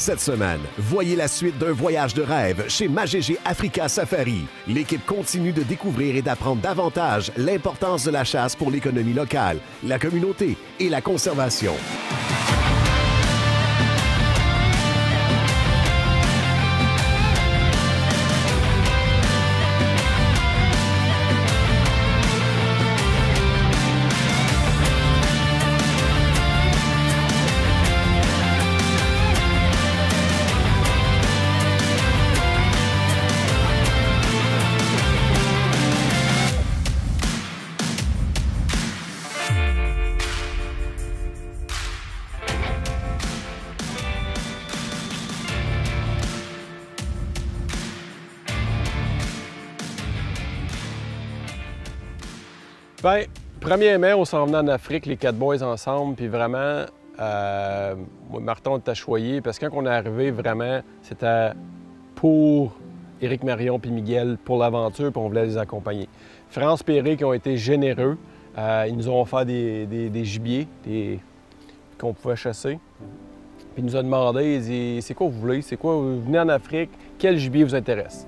Cette semaine, voyez la suite d'un voyage de rêve chez Magégé Africa Safari. L'équipe continue de découvrir et d'apprendre davantage l'importance de la chasse pour l'économie locale, la communauté et la conservation. Bien, 1er mai, on s'en venait en Afrique, les 4 boys ensemble, puis vraiment, moi, Martin, on était choyé, parce que quand on est arrivé, vraiment, c'était pour Éric Marion puis Miguel, pour l'aventure, puis on voulait les accompagner. France et Éric ont été généreux. Ils nous ont offert des gibiers qu'on pouvait chasser. Puis ils nous ont demandé, ils disaient, c'est quoi vous voulez? C'est quoi? Vous venez en Afrique, quel gibier vous intéresse?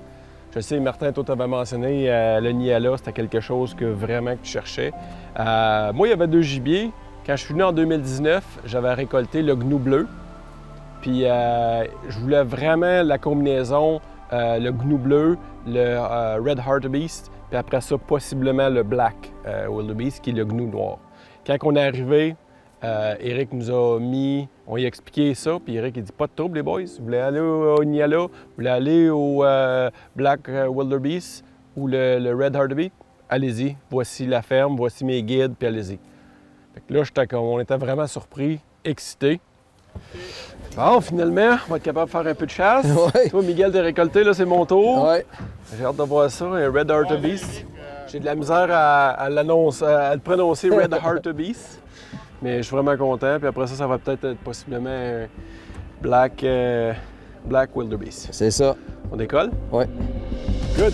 Je sais, Martin, toi, tu avais mentionné le Niala, c'était quelque chose que vraiment que tu cherchais. Moi, il y avait 2 gibiers. Quand je suis venu en 2019, j'avais récolté le gnou bleu. Puis je voulais vraiment la combinaison, le gnou bleu, le Red Hartebeest, puis après ça, possiblement le Black Wildebeest, qui est le gnou noir. Quand on est arrivé, Éric nous a mis, on lui a expliqué ça, puis Éric il dit pas de trouble les boys, vous voulez aller au Niala, vous voulez aller au Black Wildebeest ou le Red Hartebeest, allez-y, voici la ferme, voici mes guides, puis allez-y. Fait que là, on était vraiment surpris, excités. Bon, finalement, on va être capable de faire un peu de chasse. Ouais. Toi, Miguel, t'es récolté, là, c'est mon tour. Ouais. J'ai hâte de voir ça, un Red Hartebeest. J'ai de la misère à le prononcer Red Hartebeest. Mais je suis vraiment content. Puis après ça, ça va peut-être être possiblement un Black Wildebeest. C'est ça. On décolle? Ouais. Good!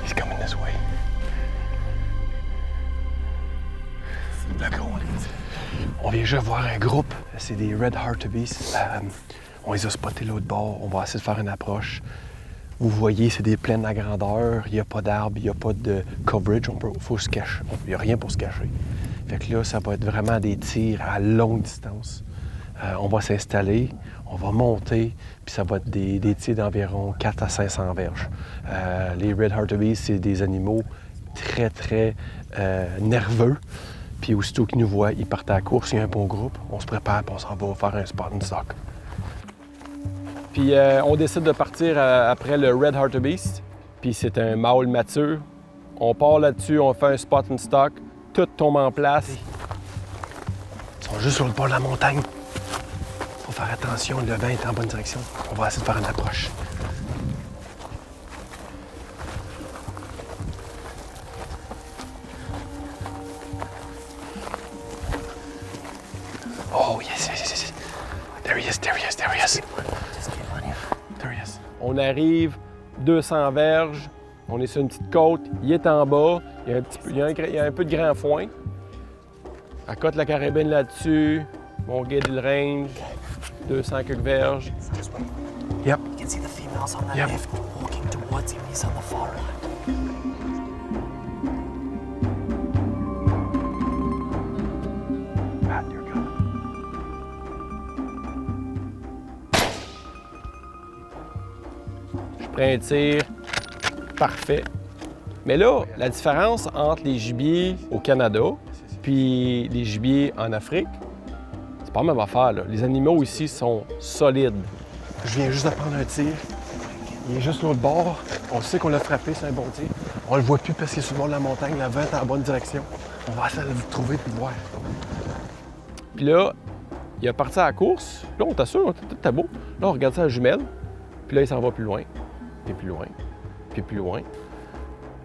He's coming this way. On vient juste voir un groupe. C'est des Red Hartebeest. On les a spotés l'autre bord. On va essayer de faire une approche. Vous voyez, c'est des plaines à grandeur. Il n'y a pas d'arbres, il n'y a pas de coverage. Faut se cacher. Il n'y a rien pour se cacher. Fait que là, ça va être vraiment des tirs à longue distance. On va s'installer, on va monter, puis ça va être des tirs d'environ 4 à 500 verges. Les Red Hartebeest, c'est des animaux très, très nerveux. Puis aussitôt qu'ils nous voient, ils partent à la course, il y a un bon groupe, on se prépare, puis on s'en va faire un spot and stock. Puis on décide de partir après le Red Hartebeest, puis c'est un mâle mature. On part là-dessus, on fait un spot and stock, tout tombe en place. Ils sont juste sur le bord de la montagne. Faut faire attention, le vent est en bonne direction. On va essayer de faire une approche. Oh, yes, yes, yes, yes. There he is, there he is, there he is. There he is. On arrive 200 verges, on est sur une petite côte, il est en bas, il y a un peu de grand foin. À côte la carabine là-dessus, mon guide il range, 200 quelques verges. Yep. You can see the females on the Yep. left walking towards him. He's on the far right. Pat, you're good. Je prends un tir. Parfait. Mais là, la différence entre les gibiers au Canada puis les gibiers en Afrique, c'est pas la même affaire, là. Les animaux ici sont solides. Je viens juste de prendre un tir. Il est juste l'autre bord. On sait qu'on l'a frappé, c'est un bon tir. On le voit plus parce qu'il est sur le bord de la montagne, la vent est en bonne direction. On va essayer de le trouver et de le voir. Puis là, il a parti à la course. Là, on t'assure, tout était beau. Là, on regarde ça à la jumelle. Puis là, il s'en va plus loin. Puis plus loin. Puis plus loin.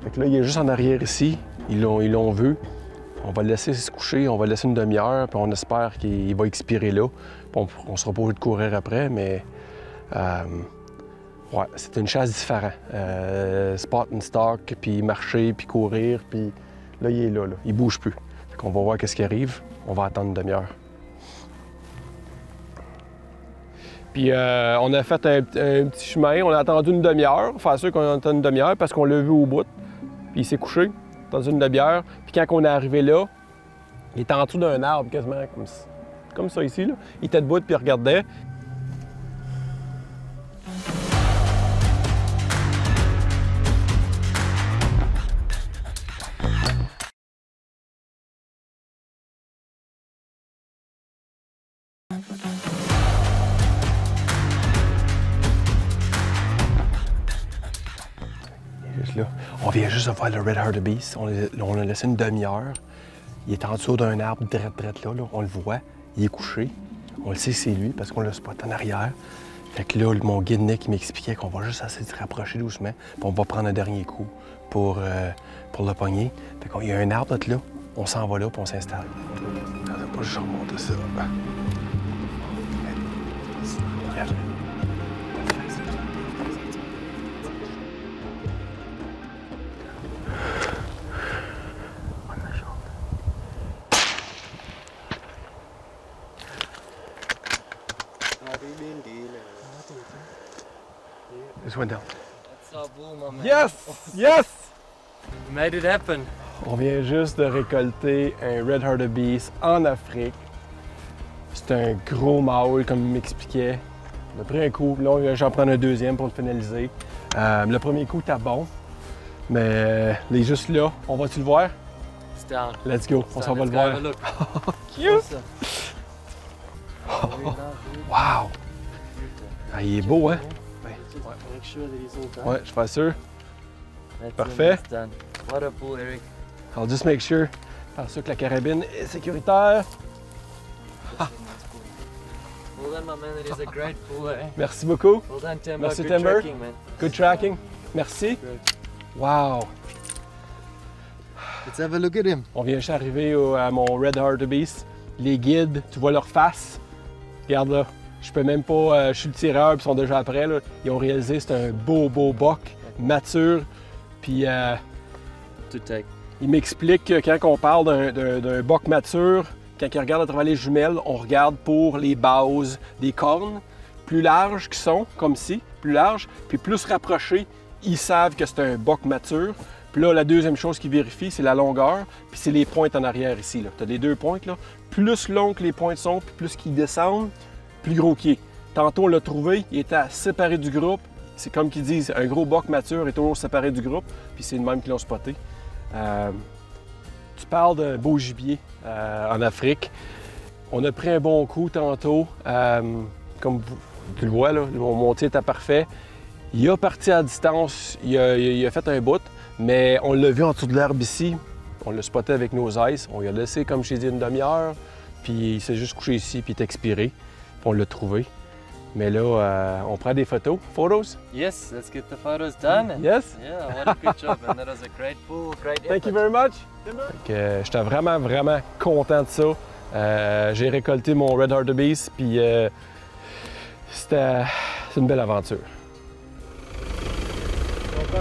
Fait que là, il est juste en arrière ici. Ils l'ont vu. On va le laisser se coucher, on va le laisser une demi-heure, puis on espère qu'il va expirer là. Puis on sera pas obligé de courir après, mais ouais, c'est une chasse différente. Spot and stock, puis marcher, puis courir, puis là, il est là. Il bouge plus. Fait qu'on va voir qu'est-ce qui arrive. On va attendre une demi-heure. Puis on a fait un petit chemin, on a attendu une demi-heure, faire sûr qu'on a attendu une demi-heure parce qu'on l'a vu au bout. Puis il s'est couché, attendu une demi-heure. Puis quand on est arrivé là, il était en dessous d'un arbre quasiment comme ça ici. Là. Il était debout puis il regardait. Là. On vient juste de voir le Red Hartebeest. On a laissé une demi-heure. Il est en dessous d'un arbre, drette là. On le voit. Il est couché. On le sait, c'est lui parce qu'on le spot en arrière. Fait que là, mon guide Nick m'expliquait qu'on va juste essayer de se rapprocher doucement. Puis on va prendre un dernier coup pour le pogner. Fait qu'il y a un arbre là. On s'en va là puis on s'installe. On va pas juste remonter ça. This went down. That's so cool, my man. Yes! Yes! You made it happen. On vient juste de récolter un Red Hartebeest en Afrique. C'est un gros mâle, comme il m'expliquait. On a pris un coup, là, j'en prends un deuxième pour le finaliser. Le premier coup était bon, mais il est juste là. On va-tu le voir? It's down. Let's go, on s'en va le Let's go voir. have a look. Cute! Wow! Ah, il est beau, hein? Make sure that he's all done. Ouais, je suis pas sûr. That's Parfait. It's done. What a bull, Eric. I'll just make sure. Faire sûr que la carabine est sécuritaire. Well done, my man. That is a great bull, eh? Merci beaucoup. Well done, Timber. Merci, Good Timber. tracking, man. Good tracking. Merci. Good. Wow! Let's have a look at him. On vient juste d'arriver à mon Red Hartebeest. Les guides, tu vois leur face. Regarde là. Je peux même pas. Je suis le tireur, puis ils sont déjà après. Là. Ils ont réalisé c'est un beau boc, mature. Puis To take. il m'explique que quand on parle d'un boc mature, quand il regarde à travers les jumelles, on regarde pour les bases des cornes plus larges qui sont, comme ci, plus larges, puis plus rapprochés, ils savent que c'est un boc mature. Puis là, la deuxième chose qu'ils vérifient, c'est la longueur, puis c'est les pointes en arrière ici. Tu as les deux pointes, là. Plus long que les pointes sont, puis plus qu'ils descendent, plus gros qu'il est. Tantôt, on l'a trouvé, il était séparé du groupe. C'est comme qu'ils disent, un gros boc mature est toujours séparé du groupe, puis c'est le même qu'ils l'ont spoté. Tu parles de beau gibier en Afrique. On a pris un bon coup tantôt. Comme tu le vois, là, mon tir était parfait. Il a parti à distance, il a fait un bout, mais on l'a vu en dessous de l'herbe ici. On l'a spoté avec nos ice. On lui a laissé, comme je t'ai dit, une demi-heure, puis il s'est juste couché ici, puis il est expiré. Puis on l'a trouvé. Mais là, on prend des photos. Photos? Yes, let's get the photos done. Yes? Yeah, what a good job, man. That was a great bull, great effort. Thank you very much. J'étais vraiment, vraiment content de ça. J'ai récolté mon Red Hartebeest, puis c'est une belle aventure.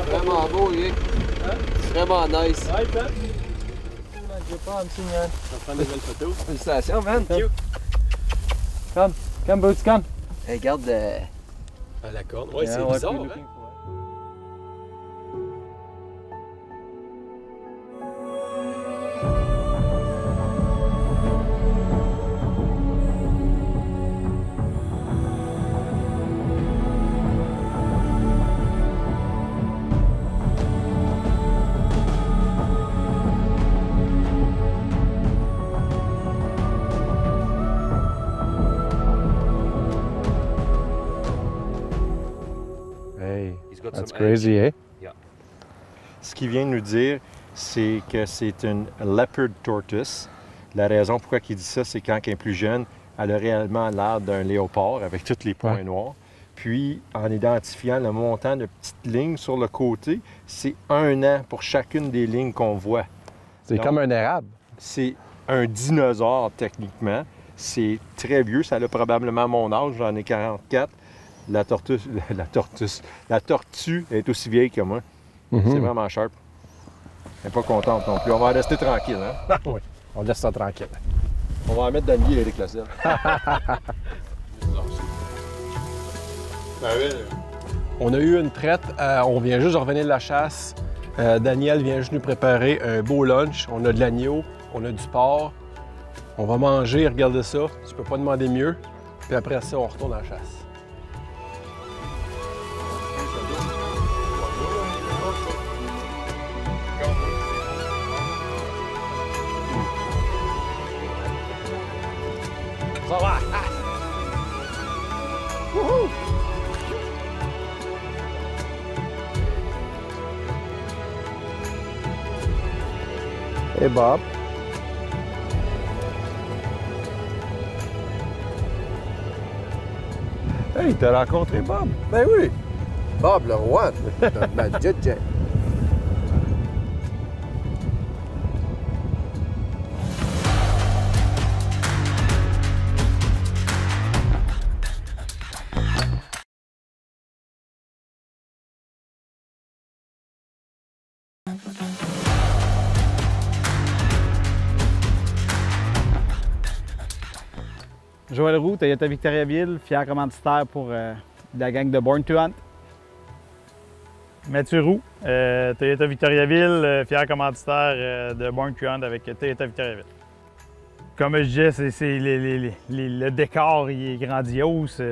Vraiment beau, Eric. Vraiment nice. Ouais, ça? Je pas, I'm seeing you. On va prendre des belles photos. Félicitations, man. Thank you. Come, Boots, come. Hey, regarde La corde. Ouais, Yeah, c'est what bizarre. we're Hein? looking for. Hey, got that's some crazy, eh? Ce qu'il vient de nous dire, c'est que c'est une leopard tortoise. La raison pourquoi il dit ça, c'est quand il est plus jeune, elle a réellement l'air d'un léopard avec tous les points noirs. Puis, en identifiant le montant de petites lignes sur le côté, c'est 1 an pour chacune des lignes qu'on voit. C'est comme un érable. C'est un dinosaure, techniquement. C'est très vieux. Ça a probablement mon âge. J'en ai 44. La tortue est aussi vieille que moi. C'est vraiment sharp. Elle n'est pas contente non plus. On va rester tranquille, hein? Oui, on laisse ça tranquille. On va en mettre Daniel et Éric Lasselle. On a eu une traite, on vient juste de revenir de la chasse. Daniel vient juste nous préparer un beau lunch. On a de l'agneau, on a du porc. On va manger, regardez ça. Tu peux pas demander mieux. Puis après ça, on retourne à la chasse. Ça va! Ah! Wouhou! Hey Bob. Hey, t'as rencontré Bob? Ben oui! Bob le roi, c'est un magicien. Joël Roux, Toyota Victoriaville, fier commanditaire pour la gang de Born to Hunt. Mathieu Roux, Toyota Victoriaville, fier commanditaire de Born to Hunt avec Toyota Victoriaville. Comme je disais, le décor il est grandiose,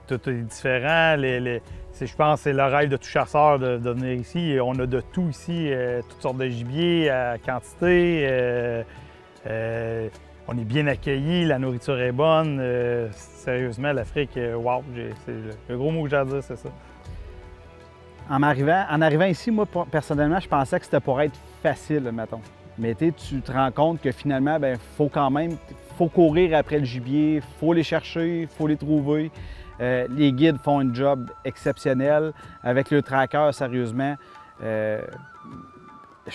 tout est différent. Je pense que c'est le rêve de tout chasseur de venir ici. On a de tout ici, toutes sortes de gibier à quantité. On est bien accueillis, la nourriture est bonne. Sérieusement, l'Afrique, wow, c'est le gros mot que j'ai à dire, c'est ça. En arrivant ici, moi, personnellement, je pensais que c'était pour être facile, mettons. Mais tu te rends compte que finalement, il faut courir après le gibier, il faut les chercher, il faut les trouver. Les guides font un job exceptionnel. Avec le tracker, sérieusement, je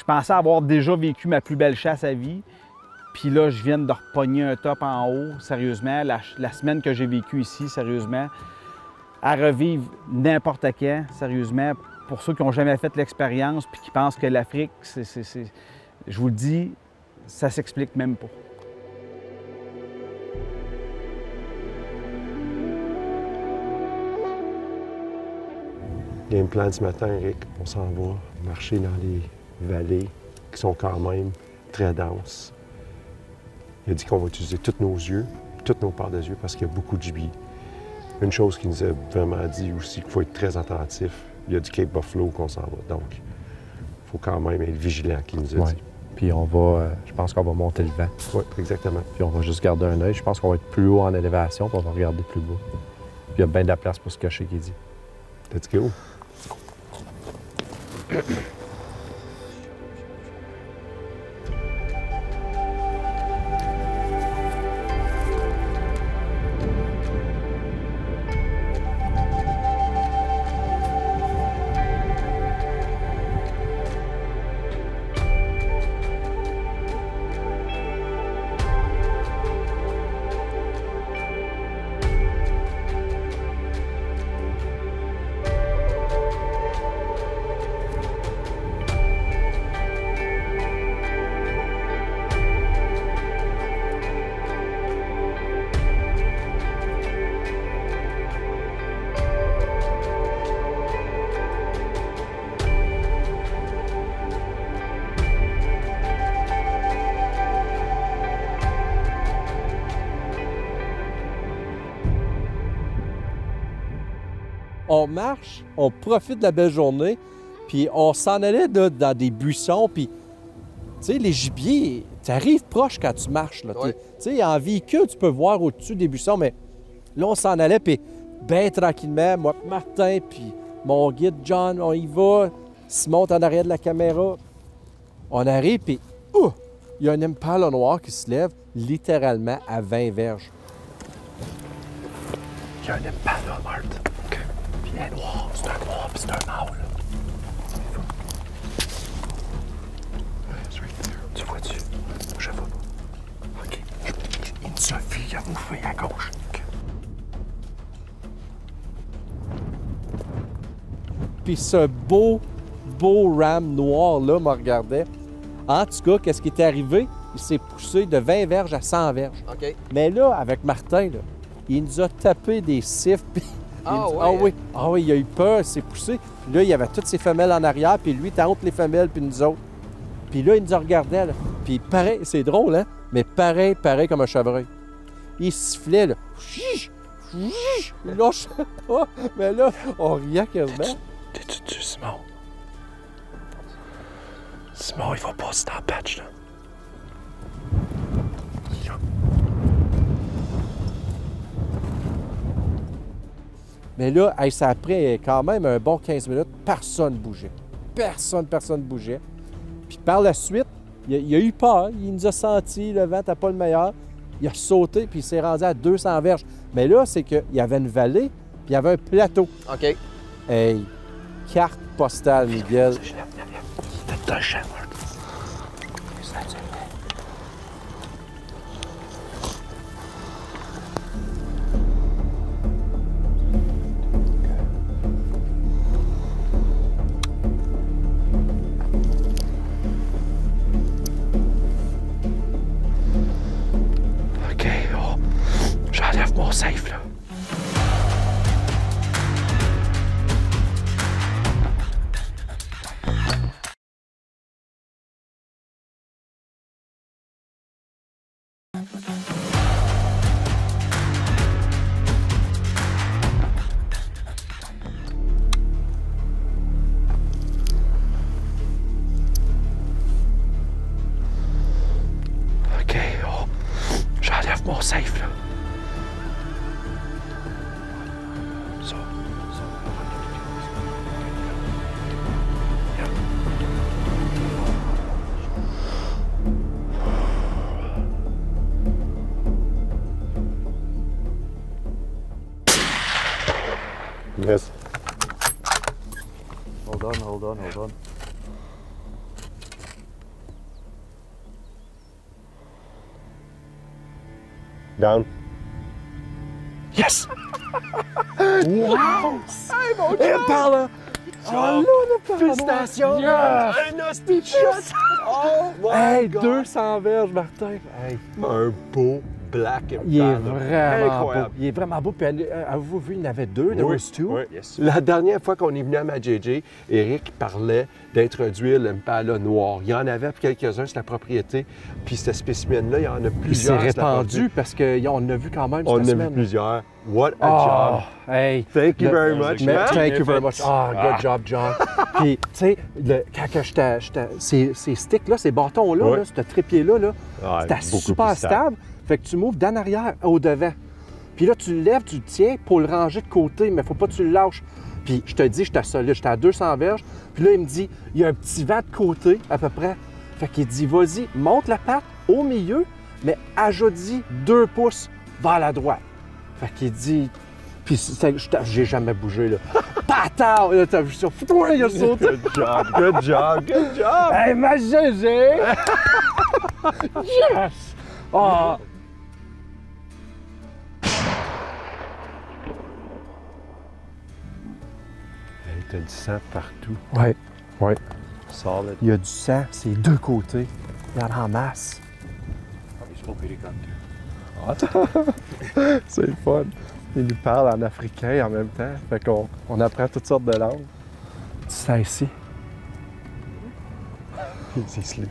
pensais avoir déjà vécu ma plus belle chasse à vie. Puis là, je viens de repogner un top en haut, sérieusement. La semaine que j'ai vécue ici, sérieusement, à revivre n'importe quand, sérieusement. Pour ceux qui n'ont jamais fait l'expérience puis qui pensent que l'Afrique, je vous le dis, ça s'explique même pas. Game plan ce matin, Eric, on s'en va marcher dans les vallées qui sont quand même très denses. Il a dit qu'on va utiliser tous nos yeux, toutes nos paires de yeux, parce qu'il y a beaucoup de gibier. Une chose qu'il nous a vraiment dit aussi, qu'il faut être très attentif, il y a du Cape Buffalo qu'on s'en va. Donc, il faut quand même être vigilant, qu'il nous a dit. Puis on va, je pense qu'on va monter le vent. Oui, exactement. Puis on va juste garder un œil. Je pense qu'on va être plus haut en élévation, puis on va regarder plus bas. Puis il y a bien de la place pour se cacher, qu'il dit. Let's go. On marche, on profite de la belle journée, puis on s'en allait là, dans des buissons, puis tu sais, les gibiers, tu arrives proche quand tu marches. Tu sais, en véhicule, tu peux voir au-dessus des buissons, mais là, on s'en allait, puis bien tranquillement, moi, Martin, puis mon guide John, on y va, se monte en arrière de la caméra. On arrive, puis il y a un impala noir qui se lève littéralement à 20 verges. y a un impala, Marthe. OK. Puis il est noir, c'est un noir, puis c'est un mâle. Tu vois-tu? Je vois pas. OK. Une Sophie a bouffé à gauche. OK. Puis ce beau ram noir-là me regardait. En tout cas, qu'est-ce qui était arrivé? Il s'est poussé de 20 verges à 100 verges. OK. Mais là, avec Martin, là, il nous a tapé des siffles. Puis Ah oui, il a eu peur, il s'est poussé. Puis là, il y avait toutes ses femelles en arrière, puis lui, t'as entre les femelles, puis nous autres. Puis là, il nous regardait, là. Puis pareil, c'est drôle, hein? Mais pareil comme un chevreuil. Il sifflait, là. Chiche! Chiche! Il lâchait pas. Mais là, on riait quasiment. T'es-tu Simon? Simon, il va passer dans le patch, là. Mais là, hey, ça a pris quand même un bon 15 minutes. Personne ne bougeait. Personne ne bougeait. Puis par la suite, il a eu peur. Il nous a senti, le vent n'était pas le meilleur. Il a sauté, puis il s'est rendu à 200 verges. Mais là, c'est qu'il y avait une vallée, puis il y avait un plateau. OK. Hey, carte postale, Miguel. T'as un chat, OK, oh, j'enlève mon safe, là. OK, oh, j'enlève mon safe, là. Ça. Yes. Hold on. Down. Yes! Wow! Hey, mon Dieu! Impala! Oh là, le félicitations! Yes! Un hostie shot! Oh my Hey, God! 200 verges, Martin. Hey. Un beau black Impala. Il est vraiment Incroyable. beau. Il est vraiment beau. Puis avez-vous vu, il y en avait deux, there Oui, was two? oui. La dernière fois qu'on est venu à Majéjé, Eric parlait d'introduire l'Impala noir. Il y en avait quelques-uns sur la propriété, puis ce spécimen-là, il y en a Il s'est plusieurs. sur la répandu propriété. parce qu'on a vu quand même On cette a semaine. vu plusieurs. What a job! Hey! Thank you very much, man. Thank you very much. Ah, good job, John. Puis, tu sais, quand ces sticks-là, ces bâtons-là, Ouais. là, ce trépied-là, là, Ouais, c'était beaucoup super plus stable. Fait que tu m'ouvres d'en arrière au devant. Puis là, tu le lèves, tu le tiens pour le ranger de côté, mais faut pas que tu le lâches. Puis je te dis, j'étais solide, j'étais à 200 verges. Puis là, il me dit, il y a un petit vent de côté, à peu près. Fait qu'il dit, vas-y, monte la patte au milieu, mais ajoute-y 2 pouces vers la droite. Fait qu'il dit, puis j'ai jamais bougé, là. Patard! Là, t'as vu ça? Fous-toi, il a sauté! Good job, good job, good job! Hey, ma GG! Yes! Ah! Hey, t'as du sang partout. Ouais, ouais. Solid. Il y a du sang, c'est deux côtés. Il y en a en masse. C'est le fun. Il nous parle en africain en même temps. Fait qu'on apprend toutes sortes de langues. Du sang ici. C'est sleep.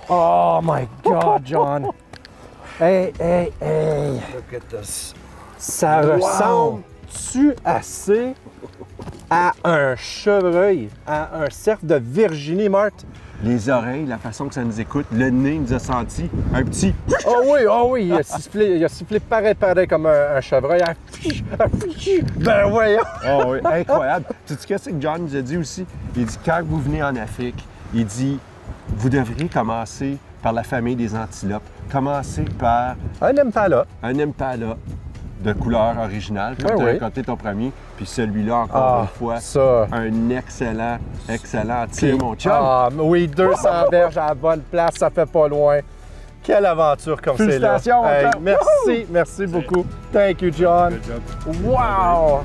Oh my God, John! Hey! Look at this. Ça ressemble-tu assez à un chevreuil, à un cerf de Virginie, Marthe? Les oreilles, la façon que ça nous écoute, le nez nous a senti un petit... Oh oui, il a sifflé pareil comme un chevreuil. Ben voyons! Oh oui, incroyable. Tu sais qu'est-ce que John nous a dit aussi? Il dit, quand vous venez en Afrique, il dit, vous devriez commencer par la famille des antilopes. Commencez par Un impala. un impala de couleur originale, comme Ben tu as oui. récolté ton premier. Puis celui-là, encore une fois, ça. un excellent tir, mon chum. Ah, oui, 200 verges à la bonne place, ça fait pas loin. Quelle aventure comme c'est là. Félicitations, mon chum. Merci, merci beaucoup. Thank you, John. Wow!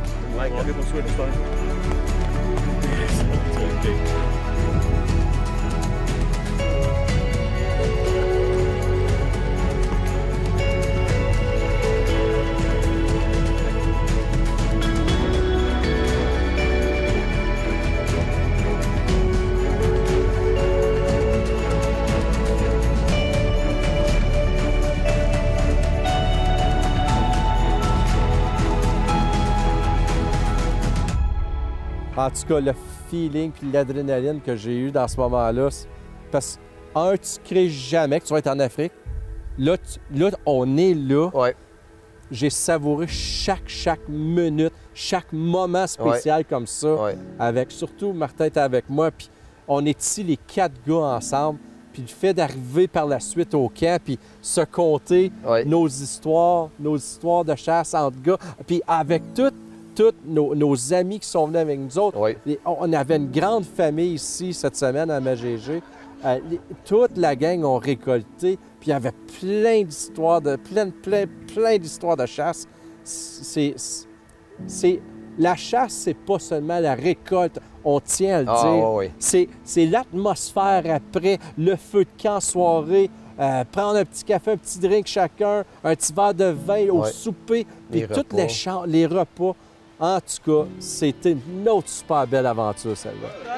En tout cas, le feeling et l'adrénaline que j'ai eu dans ce moment-là, parce que, tu ne crées jamais que tu vas être en Afrique. Là, on est là. Ouais. J'ai savouré chaque minute, chaque moment spécial comme ça. Ouais. Avec, surtout, Martin était avec moi, puis on est ici les 4 gars ensemble. Puis le fait d'arriver par la suite au camp, puis se compter nos histoires de chasse entre gars, puis avec tous nos amis qui sont venus avec nous autres. On avait une grande famille ici cette semaine à Magégé. Toute la gang ont récolté, puis il y avait plein d'histoires, plein d'histoires de chasse. La chasse, c'est pas seulement la récolte, on tient à le dire. C'est l'atmosphère après, le feu de camp soirée, prendre un petit café, un petit drink chacun, un petit verre de vin au souper, puis les repas. En tout cas, c'était une autre super belle aventure, celle-là.